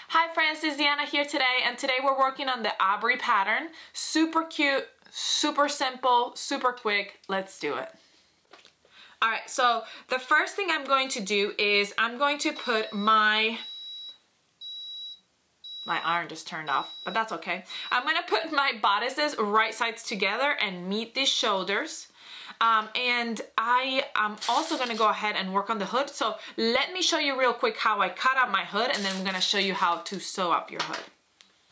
Hi friends, it's Deanna here today, and today we're working on the Aubrey pattern. Super cute, super simple, super quick. Let's do it. Alright, so the first thing I'm going to do is I'm going to put my iron just turned off, but that's okay. I'm going to put my bodices right sides together and meet these shoulders. And I am also going to go ahead and work on the hood. So let me show you real quick how I cut out my hood, and then I'm going to show you how to sew up your hood.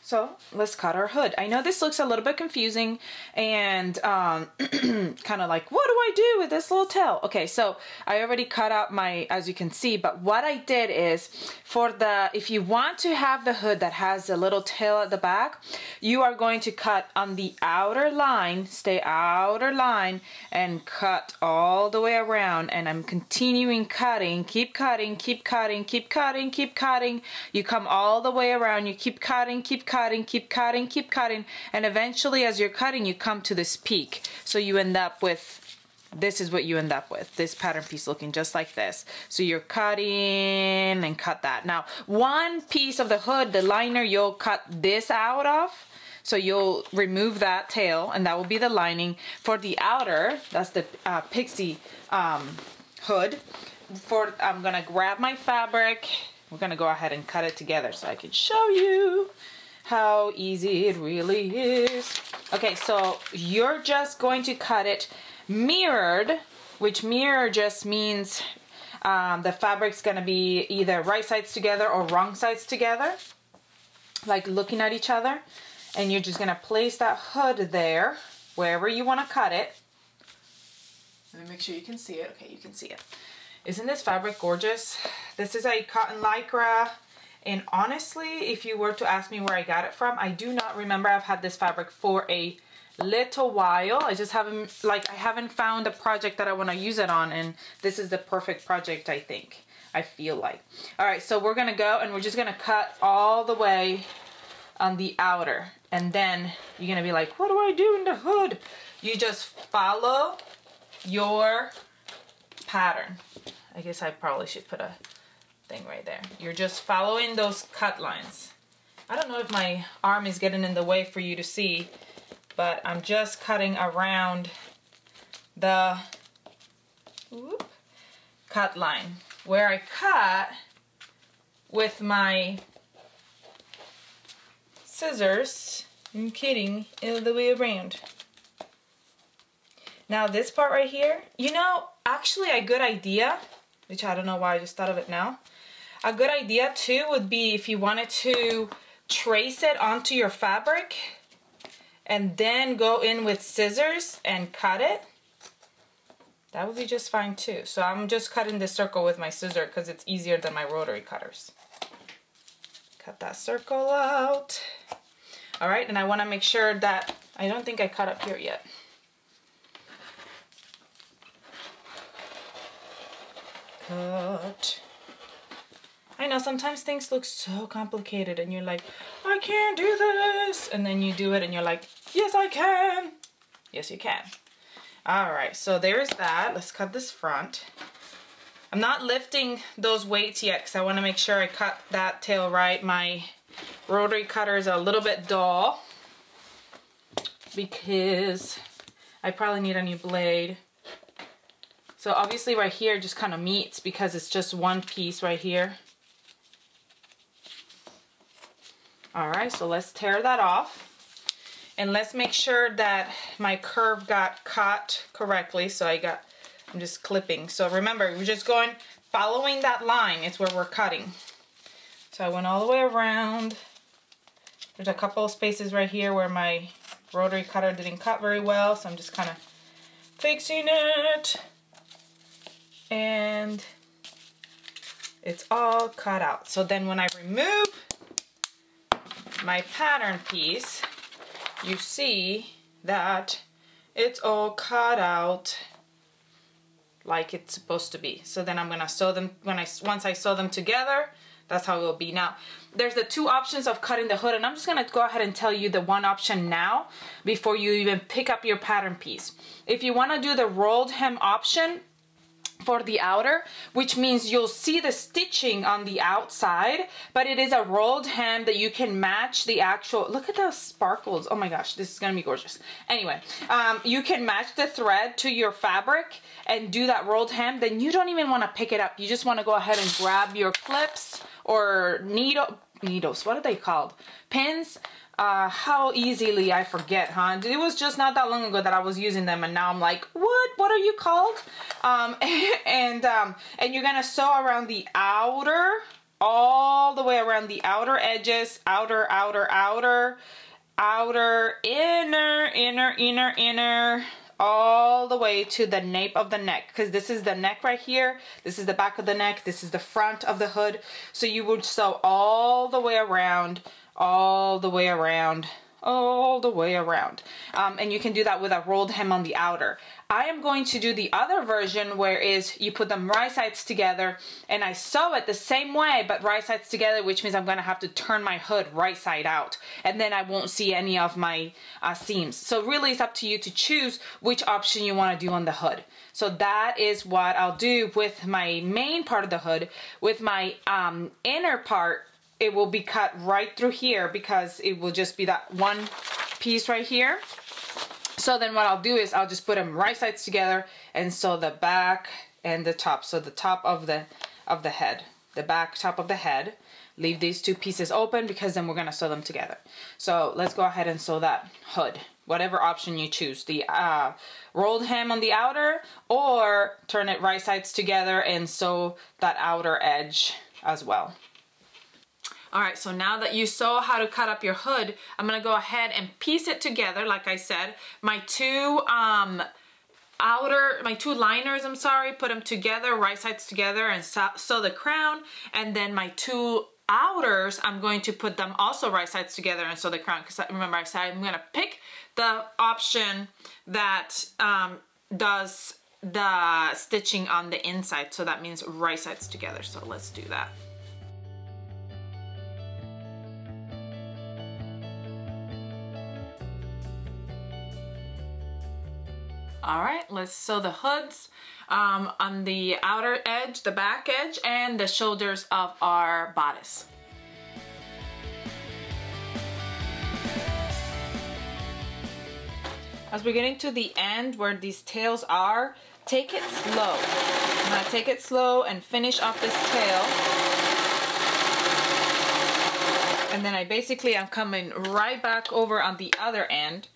So let's cut our hood. I know this looks a little bit confusing and kind of like, what do I do with this little tail? Okay, so I already cut out my, as you can see, but what I did is for the, if you want to have the hood that has a little tail at the back, you are going to cut on the outer line, stay outer line, and cut all the way around. And I'm continuing cutting, keep cutting, keep cutting, keep cutting, keep cutting. You come all the way around, you keep cutting, keep cutting, keep cutting, keep cutting, and eventually as you're cutting you come to this peak. So you end up with, this is what you end up with, this pattern piece looking just like this. So you're cutting and cut that. Now one piece of the hood, the liner, you'll cut this out of. So you'll remove that tail and that will be the lining. For the outer, that's the pixie hood. I'm gonna grab my fabric. We're gonna go ahead and cut it together so I can show you how easy it really is. Okay, so you're just going to cut it mirrored, which mirror just means the fabric's gonna be either right sides together or wrong sides together, like looking at each other. And you're just gonna place that hood there, wherever you wanna cut it. Let me make sure you can see it. Okay, you can see it. Isn't this fabric gorgeous? This is a cotton lycra. And honestly, if you were to ask me where I got it from, I do not remember. I've had this fabric for a little while. I just haven't, I haven't found a project that I want to use it on, and this is the perfect project, I think. I feel like. All right, so we're gonna go and we're just gonna cut all the way on the outer, and then you're gonna be like, what do I do in the hood? You just follow your pattern. I guess I probably should put a thing right there. You're just following those cut lines. I don't know if my arm is getting in the way for you to see, but I'm just cutting around the cut line where I cut with my scissors. I'm kidding, all the way around. Now this part right here, you know, actually a good idea, which I don't know why I just thought of it now. A good idea too would be if you wanted to trace it onto your fabric and then go in with scissors and cut it. That would be just fine too. So I'm just cutting this circle with my scissor because it's easier than my rotary cutters. Cut that circle out. All right, and I want to make sure that, I don't think I cut up here yet. Cut. I know sometimes things look so complicated and you're like, I can't do this. And then you do it and you're like, yes, I can. Yes, you can. All right, so there's that. Let's cut this front. I'm not lifting those weights yet because I want to make sure I cut that tail right. My rotary cutter is a little bit dull because I probably need a new blade. So obviously right here just kind of meets because it's just one piece right here. All right, so let's tear that off. And let's make sure that my curve got cut correctly. So I'm just clipping. So remember, we're just going, following that line is where we're cutting. So I went all the way around. There's a couple of spaces right here where my rotary cutter didn't cut very well. So I'm just kind of fixing it. And it's all cut out. So then when I remove my pattern piece, you see that it's all cut out like it's supposed to be. So then I'm gonna sew them, once I sew them together, that's how it will be. Now, there's the two options of cutting the hood, and I'm just gonna go ahead and tell you the one option now before you even pick up your pattern piece. If you wanna do the rolled hem option, for the outer, which means you'll see the stitching on the outside, but it is a rolled hem that you can match the actual, look at those sparkles. Oh my gosh, this is gonna be gorgeous. Anyway, you can match the thread to your fabric and do that rolled hem. Then you don't even want to pick it up. You just want to go ahead and grab your clips or needles, what are they called? Pins. How easily I forget, huh? It was just not that long ago that I was using them, and now I'm like, what are you called? And you're gonna sew around the outer, all the way around the outer edges, outer, inner, all the way to the nape of the neck, because this is the neck right here, this is the back of the neck, this is the front of the hood. So you would sew all the way around, all the way around, and you can do that with a rolled hem on the outer. I am going to do the other version, where is you put them right sides together and I sew it the same way but right sides together, which means I'm gonna have to turn my hood right side out, and then I won't see any of my seams. So really it's up to you to choose which option you want to do on the hood. So that is what I'll do with my main part of the hood. With my inner part, it will be cut right through here because it will just be that one piece right here. So then what I'll do is I'll just put them right sides together and sew the back and the top. So the top of the head, the back, top of the head. Leave these two pieces open because then we're gonna sew them together. So let's go ahead and sew that hood. Whatever option you choose, the rolled hem on the outer, or turn it right sides together and sew that outer edge as well. Alright, so now that you saw how to cut up your hood, I'm going to go ahead and piece it together. Like I said, my two liners, put them together, right sides together, and sew the crown. And then my two outers, I'm going to put them also right sides together and sew the crown. Because remember I said I'm going to pick the option that does the stitching on the inside. So that means right sides together. So let's do that. All right, let's sew the hoods on the outer edge, the back edge, and the shoulders of our bodice. As we're getting to the end where these tails are, take it slow. I'm gonna take it slow and finish off this tail. And then I'm coming right back over on the other end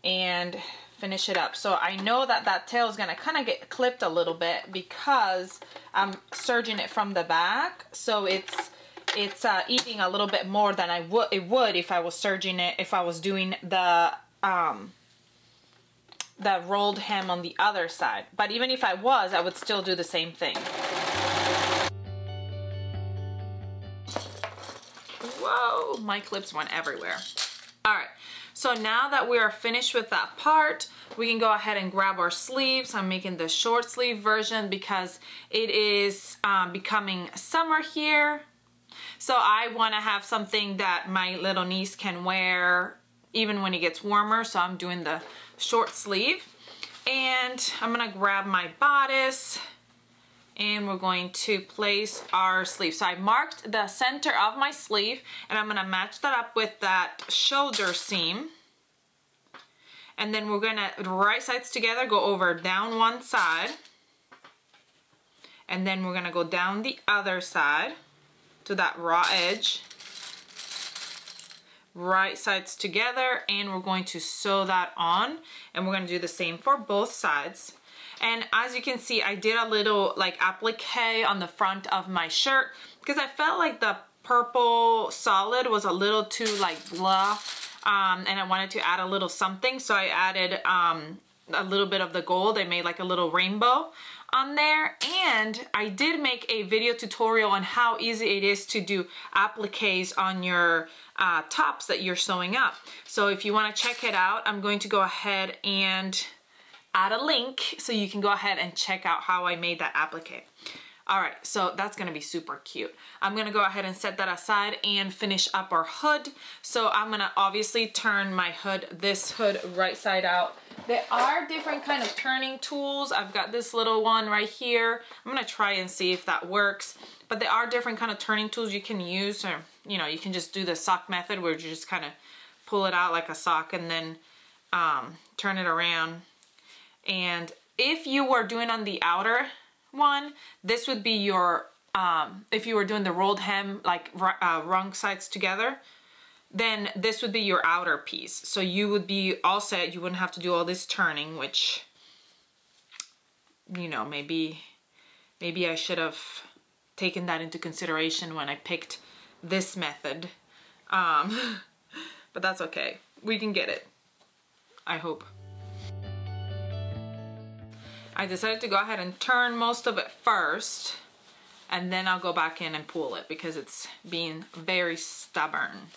and finish it up. So I know that that tail is gonna kind of get clipped a little bit because I'm serging it from the back, so it's eating a little bit more than it would if I was serging it, if I was doing the rolled hem on the other side. But even if I was, I would still do the same thing. Whoa, my clips went everywhere. All right. So now that we are finished with that part, we can go ahead and grab our sleeves. I'm making the short sleeve version because it is becoming summer here. So I want to have something that my little niece can wear even when it gets warmer. So I'm doing the short sleeve. And I'm going to grab my bodice and we're going to place our sleeve. So I marked the center of my sleeve and I'm gonna match that up with that shoulder seam. And then we're gonna, right sides together, go over down one side. And then we're gonna go down the other side to that raw edge. Right sides together, and we're going to sew that on. And we're gonna do the same for both sides. And as you can see, I did a little like applique on the front of my shirt because I felt like the purple solid was a little too like blah, and I wanted to add a little something. So I added a little bit of the gold. I made like a little rainbow on there. And I did make a video tutorial on how easy it is to do appliques on your tops that you're sewing up. So if you want to check it out, I'm going to go ahead and add a link so you can go ahead and check out how I made that applique. All right, so that's gonna be super cute. I'm gonna go ahead and set that aside and finish up our hood. So I'm gonna obviously turn my hood, this hood right side out. There are different kind of turning tools. I've got this little one right here. I'm gonna try and see if that works. But there are different kind of turning tools you can use, or you know, you can just do the sock method where you just kind of pull it out like a sock and then turn it around. And if you were doing on the outer one, this would be your, if you were doing the rolled hem, like wrong sides together, then this would be your outer piece. So you would be all set. You wouldn't have to do all this turning, which, you know, maybe I should have taken that into consideration when I picked this method. But that's okay. We can get it, I hope. I decided to go ahead and turn most of it first, and then I'll go back in and pull it because it's being very stubborn.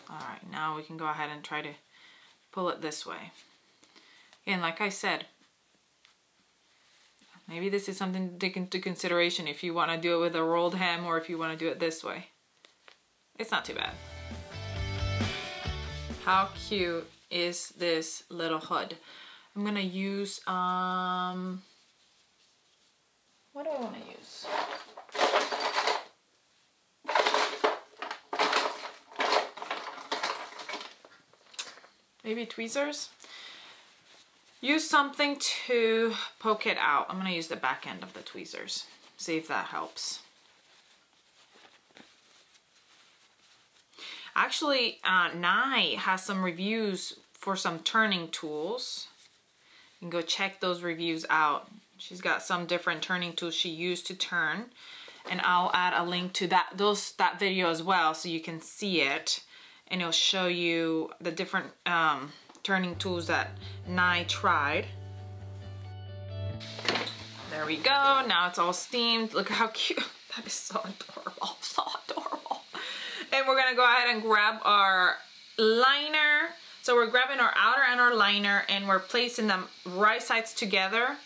All right, now we can go ahead and try to pull it this way. And like I said, maybe this is something to take into consideration if you want to do it with a rolled hem or if you want to do it this way. It's not too bad. How cute is this little hood? I'm gonna use, what do I want to use? Maybe tweezers? Use something to poke it out. I'm gonna use the back end of the tweezers. See if that helps. Actually, Nye has some reviews for some turning tools. You can go check those reviews out. She's got some different turning tools she used to turn, and I'll add a link to that video as well so you can see it, and it'll show you the different turning tools that Nye tried. There we go. Now it's all steamed. Look how cute. That is so adorable. So adorable. And we're gonna go ahead and grab our liner. So we're grabbing our outer and our liner, and we're placing them right sides together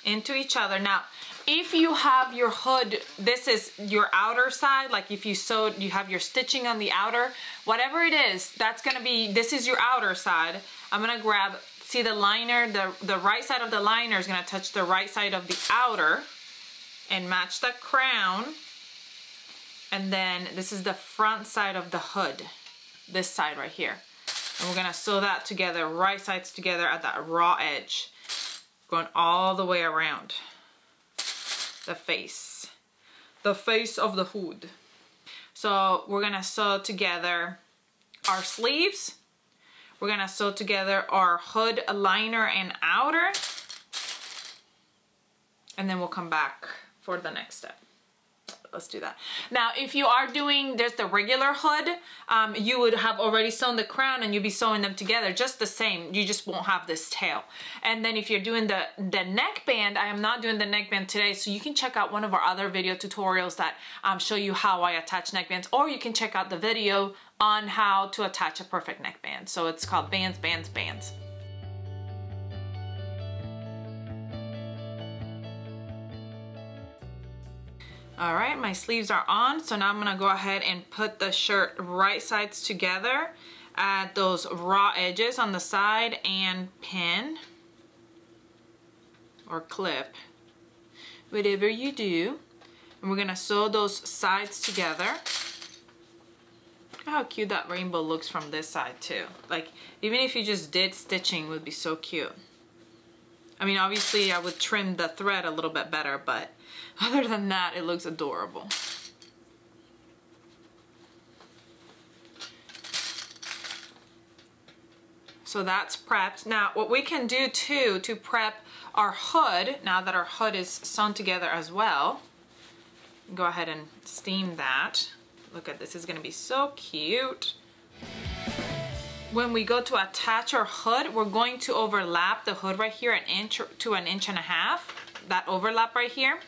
into each other. Now, if you have your hood, this is your outer side, like if you sewed, you have your stitching on the outer, whatever it is, that's gonna be, this is your outer side. I'm gonna grab, see the liner, the right side of the liner is gonna touch the right side of the outer and match the crown. And then this is the front side of the hood, this side right here. And we're gonna sew that together, right sides together at that raw edge, going all the way around the face of the hood. So we're gonna sew together our sleeves. We're gonna sew together our hood, liner, and outer. And then we'll come back for the next step. Let's do that. Now, if you are doing, there's the regular hood, you would have already sewn the crown and you'd be sewing them together just the same. You just won't have this tail. And then if you're doing the neckband, I am not doing the neckband today, so you can check out one of our other video tutorials that show you how I attach neckbands, or you can check out the video on how to attach a perfect neckband. So it's called Bands, Bands, Bands. All right, my sleeves are on, so now I'm gonna go ahead and put the shirt right sides together at those raw edges on the side and pin or clip, whatever you do. And we're gonna sew those sides together. Look how cute that rainbow looks from this side too. Like, even if you just did stitching, it would be so cute. I mean, obviously I would trim the thread a little bit better, but other than that, it looks adorable. So that's prepped. Now, what we can do too to prep our hood, now that our hood is sewn together as well, go ahead and steam that. Look at this, is gonna be so cute. When we go to attach our hood, we're going to overlap the hood right here 1 inch to 1.5 inches, that overlap right here.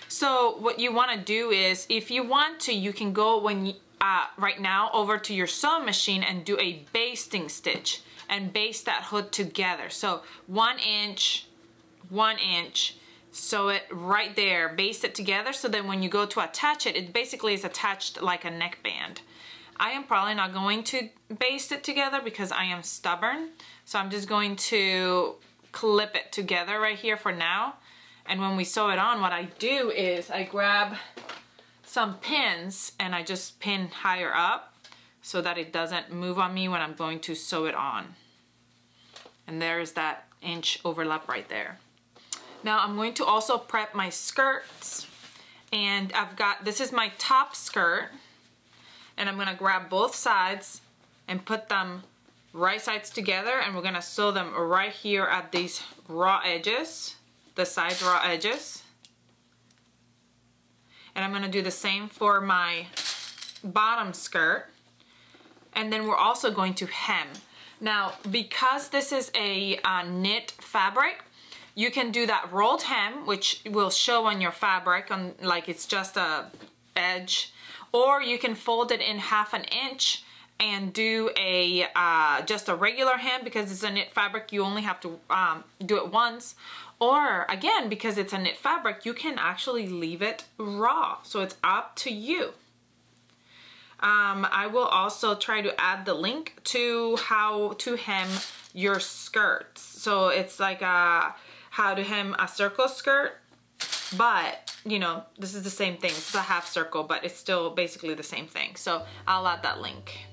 So what you want to do is, if you want to, you can go right now over to your sewing machine and do a basting stitch and baste that hood together. So 1 inch, 1 inch, sew it right there, baste it together, so then when you go to attach it, it basically is attached like a neckband. I am probably not going to baste it together because I am stubborn, so I'm just going to clip it together right here for now. And when we sew it on, what I do is I grab some pins and I just pin higher up so that it doesn't move on me when I'm going to sew it on. And there's that inch overlap right there. Now I'm going to also prep my skirts, and I've got, this is my top skirt, and I'm gonna grab both sides and put them right sides together, and we're gonna sew them right here at these raw edges, the side raw edges. And I'm gonna do the same for my bottom skirt, and then we're also going to hem. Now, because this is a knit fabric, you can do that rolled hem, which will show on your fabric, on like it's just a edge, or you can fold it in 1/2 inch and do a just a regular hem. Because it's a knit fabric, you only have to do it once. Or again, because it's a knit fabric, you can actually leave it raw, so it's up to you. I will also try to add the link to how to hem your skirts. So it's like how to hem a circle skirt, but you know, this is the same thing. It's a half circle, but it's still basically the same thing. So I'll add that link.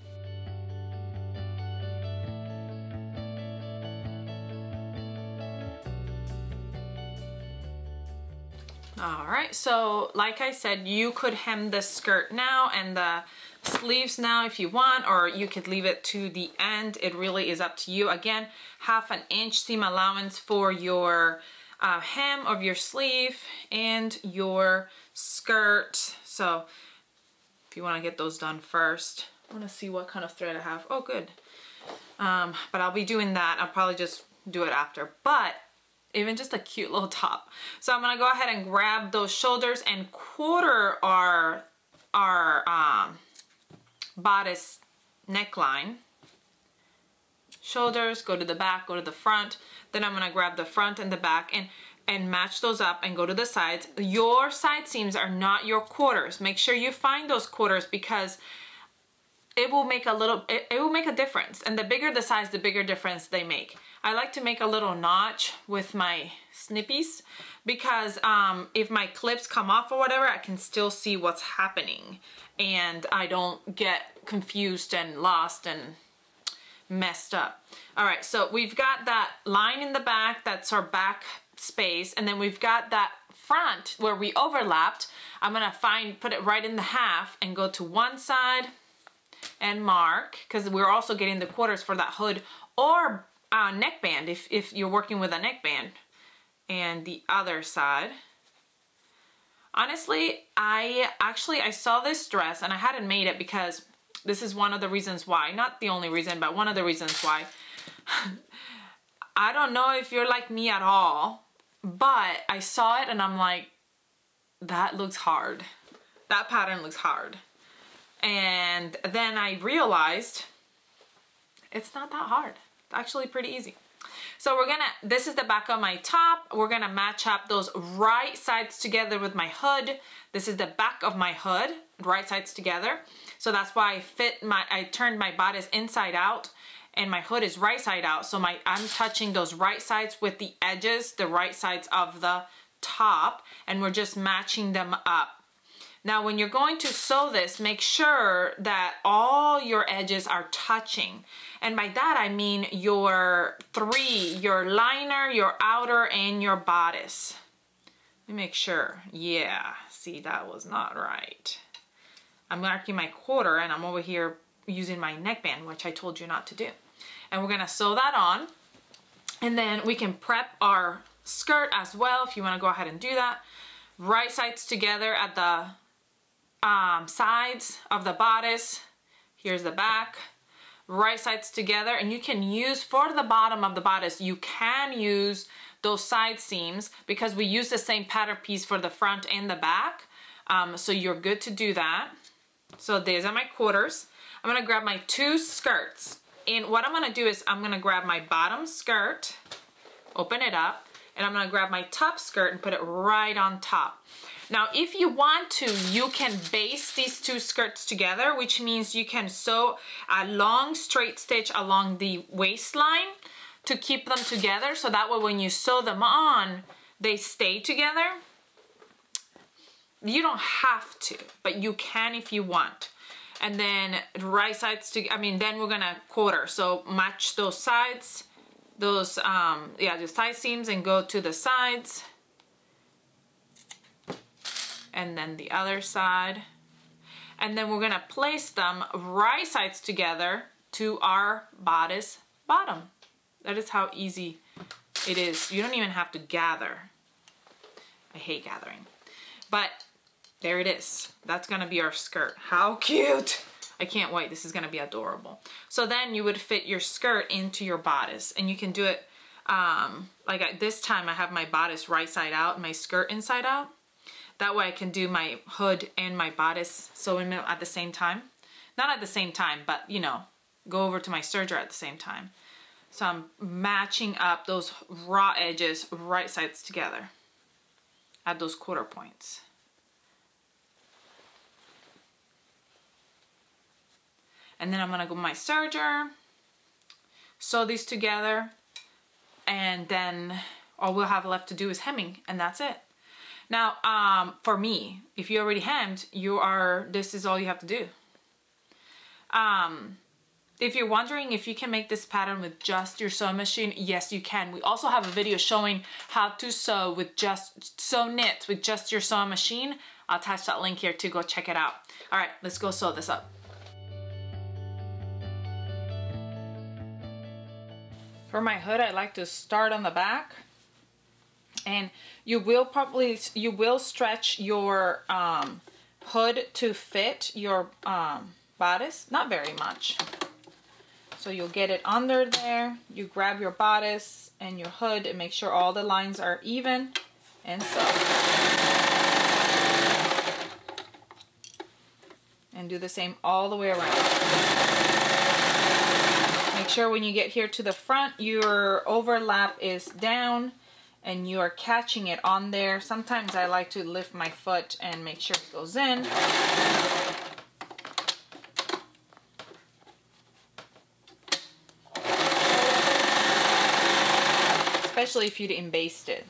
All right, so like I said, you could hem the skirt now and the sleeves now if you want, or you could leave it to the end. It really is up to you. Again, 1/2 inch seam allowance for your hem of your sleeve and your skirt. So if you want to get those done first, I want to see what kind of thread I have. Oh, good. But I'll be doing that. I'll probably just do it after. But even just a cute little top. So I'm gonna go ahead and grab those shoulders and quarter our bodice neckline. Shoulders, go to the back, go to the front. Then I'm gonna grab the front and the back and match those up and go to the sides. Your side seams are not your quarters. Make sure you find those quarters, because it will make a difference. And the bigger the size, the bigger difference they make. I like to make a little notch with my snippies, because if my clips come off or whatever, I can still see what's happening and I don't get confused and lost and messed up. All right, so we've got that line in the back, that's our back space, and then we've got that front where we overlapped. I'm gonna put it right in the half and go to one side and mark, because we're also getting the quarters for that hood or neckband if you're working with a neckband. And the other side. Honestly, I saw this dress and I hadn't made it because this is one of the reasons why, not the only reason, but one of the reasons why. I don't know if you're like me at all, but I saw it and I'm like, that looks hard. That pattern looks hard. And then I realized it's not that hard. It's actually pretty easy. So this is the back of my top. We're gonna match up those right sides together with my hood. This is the back of my hood, right sides together. So that's why I turned my bodice inside out and my hood is right side out. So I'm touching those right sides with the edges, the right sides of the top, and we're just matching them up. Now, when you're going to sew this, make sure that all your edges are touching. And by that, I mean your liner, your outer, and your bodice. Let me make sure. Yeah, see, that was not right. I'm marking my quarter, and I'm over here using my neckband, which I told you not to do. And we're gonna sew that on. And then we can prep our skirt as well, if you wanna go ahead and do that. Right sides together at the sides of the bodice. Here's the back. Right sides together, and you can use, for the bottom of the bodice, you can use those side seams because we use the same pattern piece for the front and the back. So you're good to do that. So these are my quarters. I'm gonna grab my two skirts, and what I'm gonna do is I'm gonna grab my bottom skirt, open it up, and I'm gonna grab my top skirt and put it right on top. Now, if you want to, you can baste these two skirts together, which means you can sew a long straight stitch along the waistline to keep them together, so that way when you sew them on, they stay together. You don't have to, but you can if you want. And then right sides to, then we're gonna quarter, so match those sides, those, the side seams, and go to the sides. And then the other side. And then we're gonna place them right sides together to our bodice bottom. That is how easy it is. You don't even have to gather. I hate gathering. But there it is. That's gonna be our skirt. How cute! I can't wait. This is gonna be adorable. So then you would fit your skirt into your bodice, and you can do it like this time I have my bodice right side out and my skirt inside out. That way I can do my hood and my bodice sewing at the same time. Not at the same time, but you know, go over to my serger at the same time. So I'm matching up those raw edges right sides together at those quarter points. And then I'm gonna go my serger, sew these together, and then all we'll have left to do is hemming, and that's it. Now, for me, if you already hemmed, this is all you have to do. If you're wondering if you can make this pattern with just your sewing machine, yes, you can. We also have a video showing how to sew knits with just your sewing machine. I'll attach that link here to go check it out. All right, let's go sew this up. For my hood, I like to start on the back. And you will stretch your hood to fit your bodice, not very much. So you'll get it under there, you grab your bodice and your hood and make sure all the lines are even, and sew. And do the same all the way around. Make sure when you get here to the front, your overlap is down and you are catching it on there. Sometimes I like to lift my foot and make sure it goes in. Especially if you didn't baste it.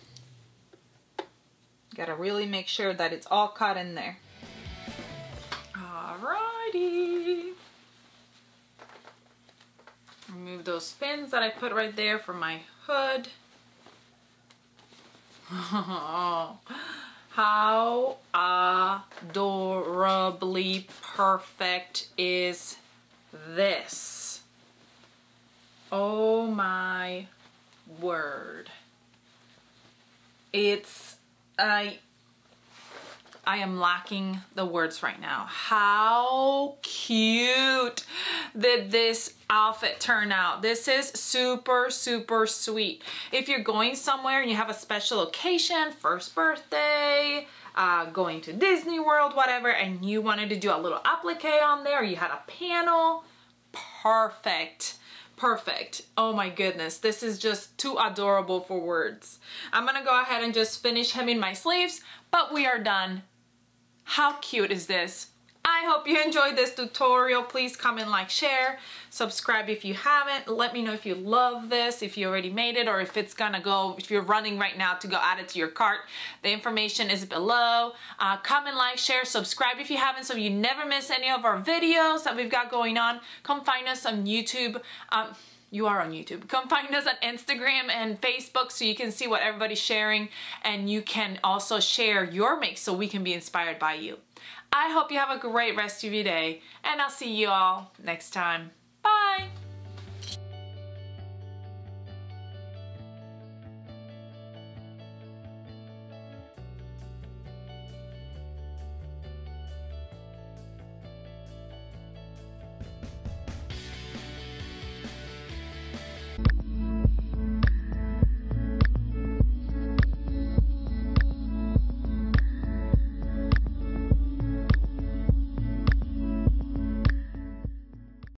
Gotta really make sure that it's all caught in there. Alrighty. Remove those pins that I put right there for my hood. Oh, how adorably perfect is this? Oh my word. I am lacking the words right now. How cute did this outfit turn out? This is super, super sweet. If you're going somewhere and you have a special occasion, first birthday, going to Disney World, whatever, and you wanted to do a little applique on there, or you had a panel, perfect. Perfect. Oh my goodness, this is just too adorable for words. I'm gonna go ahead and just finish hemming my sleeves, but we are done. How cute is this? I hope you enjoyed this tutorial. Please comment, like, share, subscribe if you haven't. Let me know if you love this, if you already made it, or if it's gonna go, if you're running right now to go add it to your cart. The information is below. Comment, like, share, subscribe if you haven't, so you never miss any of our videos that we've got going on. Come find us on YouTube. You are on YouTube. Come find us on Instagram and Facebook so you can see what everybody's sharing, and you can also share your makes so we can be inspired by you. I hope you have a great rest of your day, and I'll see you all next time.